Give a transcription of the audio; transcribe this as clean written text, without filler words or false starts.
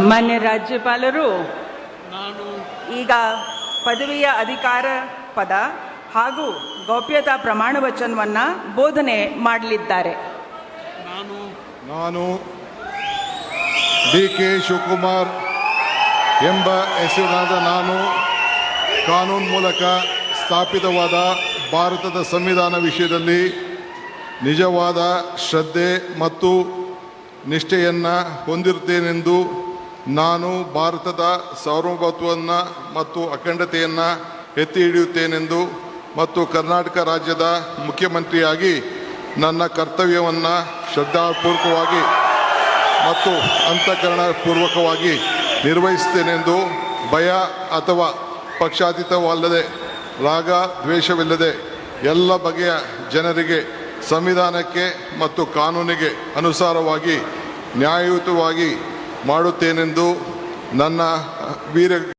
ಮಾನ್ಯ ರಾಜ್ಯಪಾಲರು ನಾನು ಈಗ ಪದವಿಯ ಅಧಿಕಾರ ಪದ ಹಾಗೂ ಗೌಪ್ಯತಾ ಪ್ರಮಾಣ ವಚನವನ್ನು ಬೋಧನೆ ಮಾಡಲಿದ್ದಾರೆ. ನಾನು ಡಿ.ಕೆ. ಶಿವಕುಮಾರ್ ಎಂಬ ಹೆಸರಿನಾದ ನಾನು ಕಾನೂನು ಮೂಲಕ ಸ್ಥಾಪಿತವಾದ ಭಾರತದ ಸಂವಿಧಾನ ವಿಷಯದಲ್ಲಿ ನಿಜವಾದ ಶ್ರದ್ಧೆ ಮತ್ತು ನಿಷ್ಠೆಯನ್ನು ಹೊಂದಿರುತ್ತೇನೆಂದು ನಾನು ಭಾರತದ ಸಾರ್ವಭೌಮತ್ವವನ್ನು ಮತ್ತು ಅಖಂಡತೆಯನ್ನು ಎತ್ತಿ ಹಿಡಿಯುತ್ತೇನೆಂದು ಮತ್ತು ಕರ್ನಾಟಕ ರಾಜ್ಯದ ಮುಖ್ಯಮಂತ್ರಿಯಾಗಿ ನನ್ನ ಕರ್ತವ್ಯವನ್ನು ಶ್ರದ್ಧಾಪೂರ್ವಕವಾಗಿ ಮತ್ತು ಅಂತಃಕರಣಪೂರ್ವಕವಾಗಿ ನಿರ್ವಹಿಸುತ್ತೇನೆಂದು ಭಯ ಅಥವಾ ಪಕ್ಷಾತೀತವಲ್ಲದೆ ರಾಗ ದ್ವೇಷವಿಲ್ಲದೆ ಎಲ್ಲ ಬಗೆಯ ಜನರಿಗೆ ಸಂವಿಧಾನಕ್ಕೆ ಮತ್ತು ಕಾನೂನಿಗೆ ಅನುಸಾರವಾಗಿ ನ್ಯಾಯಯುತವಾಗಿ ಮಾಡುತ್ತೇನೆಂದು ನನ್ನ ವೀರ